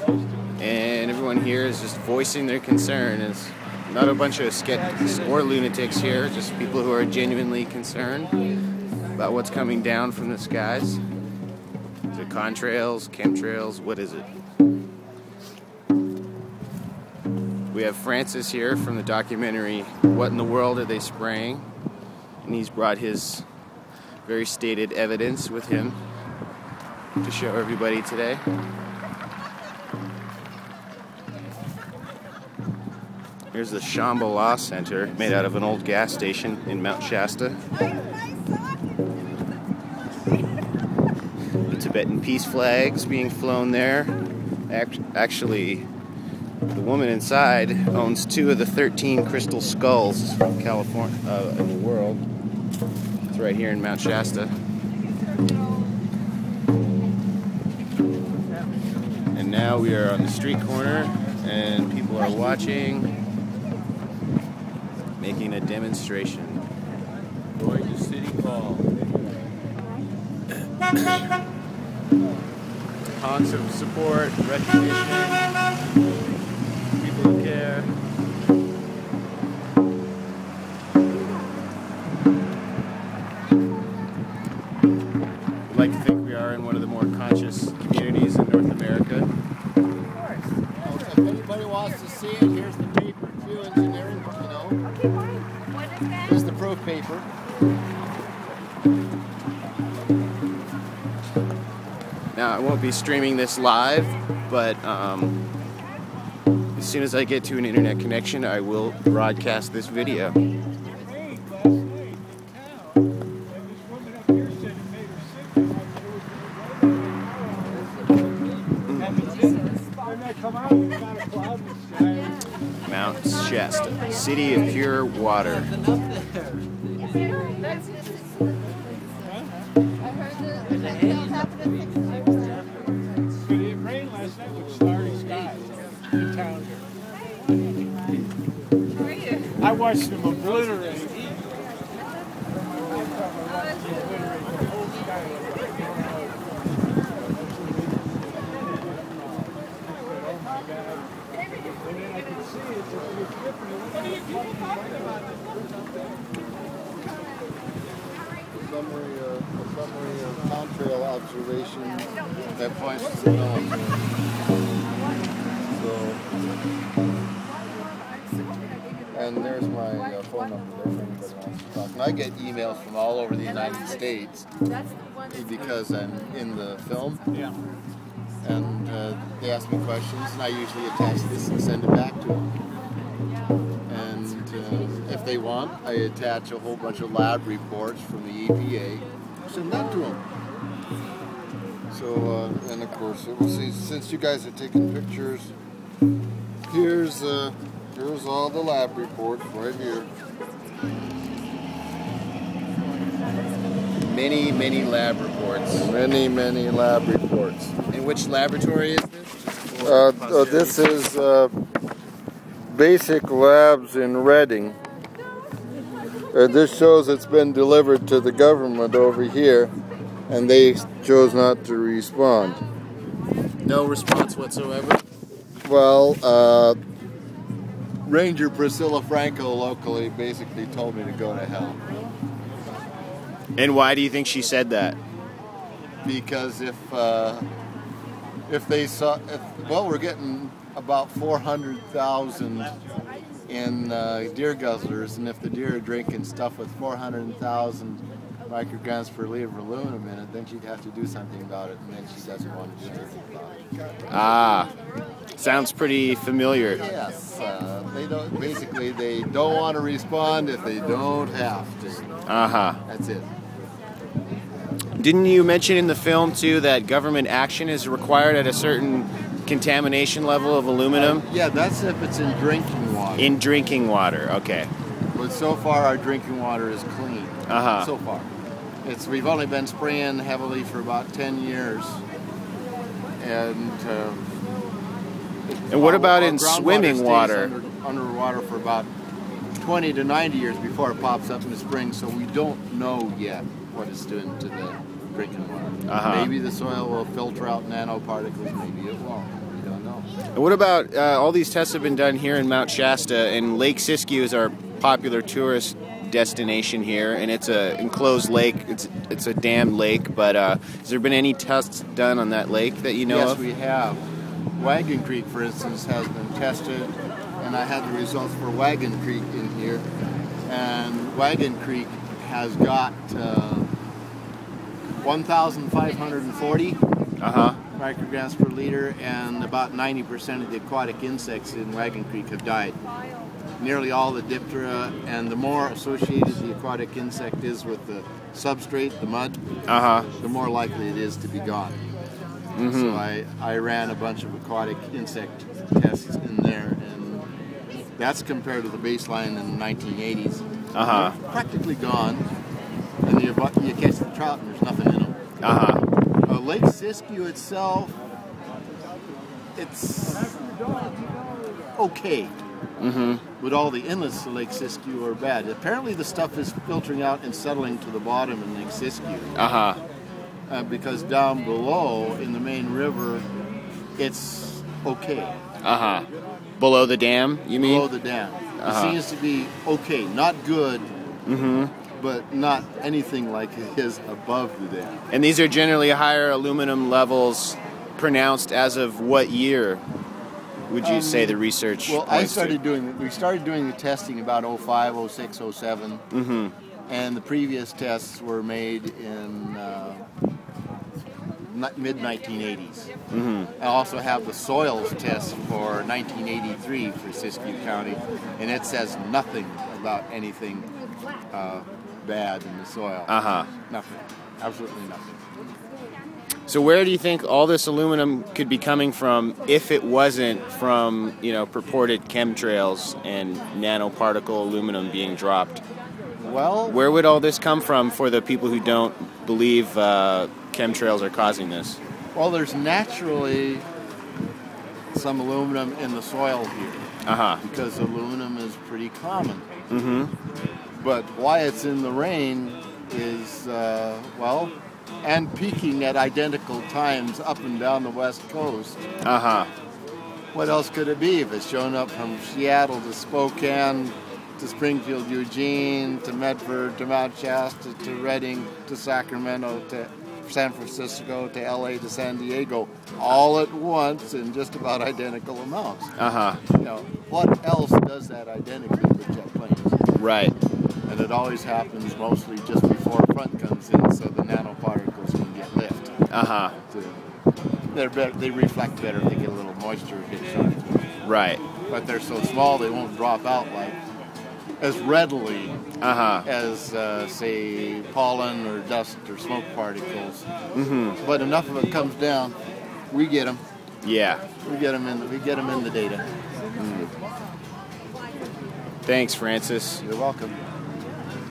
and everyone here is just voicing their concern. It's not a bunch of skeptics or lunatics here, just people who are genuinely concerned about what's coming down from the skies. Is it contrails, chemtrails, what is it? We have Francis here from the documentary What in the World Are They Spraying? And he's brought his very stated evidence with him to show everybody today. Here's the Shambhala Center, made out of an old gas station in Mount Shasta. The Tibetan peace flags being flown there. Actually, the woman inside owns 2 of the 13 crystal skulls in California, in the world. It's right here in Mount Shasta. And now we are on the street corner, and people are watching, making a demonstration. Going to City Hall. Honks of support, recognition. People who care. I'd like to think we are in one of the more conscious communities in North America. Of course. If anybody wants to see it, here's the paper, Geo-engineering, you know. Okay, fine. What is that? Here's the proof paper. Now, I won't be streaming this live, but as soon as I get to an internet connection, I will broadcast this video. Mount Shasta, city of pure water. It rained last night with starry skies in town here. I watched them obliterate. A summary of chemtrail observation that points to the military. So, and there's my phone number there if anybody wants to talk. And I get emails from all over the United States because I'm in the film. Yeah. And they ask me questions, and I usually attach this and send it back to them. And if they want, I attach a whole bunch of lab reports from the EPA, send that to them. So, and of course, we'll see, since you guys are taking pictures, here's all the lab reports right here. Many, many lab reports. Many, many lab reports. And which laboratory is this? This is Basic Labs in Reading. This shows it's been delivered to the government over here, and they chose not to respond. No response whatsoever? Well, Ranger Priscilla Franco locally basically told me to go to hell. And why do you think she said that? Because if they saw, well, we're getting about 400,000 in deer guzzlers, and if the deer are drinking stuff with 400,000 micrograms per liter of aluminum in it, then she'd have to do something about it, and then she doesn't want to do anything about it. Ah, sounds pretty familiar. Yes, they don't. Basically, they don't want to respond if they don't have to. That's it. Didn't you mention in the film too that government action is required at a certain contamination level of aluminum? Yeah, that's if it's in drinking water. In drinking water, okay. But so far, our drinking water is clean. So far, we've only been spraying heavily for about 10 years, and what about in swimming water? Underwater for about 20 to 90 years before it pops up in the spring. So we don't know yet what it's doing to the drinking water. Maybe the soil will filter out nanoparticles. Maybe it won't. We don't know. And what about all these tests have been done here in Mount Shasta, and Lake Siskiyou is our popular tourist destination here, and it's a enclosed lake. It's a dammed lake, but has there been any tests done on that lake that you know of? Yes, we have. Wagon Creek, for instance, has been tested, and I had the results for Wagon Creek in here. And Wagon Creek has got 1,540 micrograms per liter, and about 90% of the aquatic insects in Wagon Creek have died. Nearly all the diptera, and the more associated the aquatic insect is with the substrate, the mud, the more likely it is to be gone. So I ran a bunch of aquatic insect tests in there, and that's compared to the baseline in the 1980s. They're practically gone, and you catch the trout and there's nothing in them. Lake Siskiyou itself, it's okay. But all the inlets to Lake Siskiyou are bad. Apparently the stuff is filtering out and settling to the bottom in Lake Siskiyou. Because down below in the main river, it's okay. Below the dam, you mean? Below the dam. It seems to be okay, not good, but not anything like it is above the dam. And these are generally higher aluminum levels pronounced as of what year would you say the research Well, we started doing the testing about 05, 06, 07. And the previous tests were made in mid-1980s. I also have the soils test for 1983 for Siskiyou County, and it says nothing about anything bad in the soil. Nothing. Absolutely nothing. So where do you think all this aluminum could be coming from if it wasn't from, purported chemtrails and nanoparticle aluminum being dropped? Well, where would all this come from for the people who don't believe chemtrails are causing this? Well, there's naturally some aluminum in the soil here. Because aluminum is pretty common. But why it's in the rain is, and peaking at identical times up and down the west coast. What else could it be if it's shown up from Seattle to Spokane to Springfield, Eugene, to Medford, to Mount Shasta, to Redding, to Sacramento, to San Francisco, to LA, to San Diego, all at once in just about identical amounts. What else does that identically with jet planes? Right. And it always happens mostly just before front comes in, so the nanoparticles can get lift. They reflect better if they get a little moisture hit shot. Right. But they're so small they won't drop out as readily as, say, pollen or dust or smoke particles. But enough of it comes down, we get them. Yeah. We get them in the data. Thanks, Francis. You're welcome.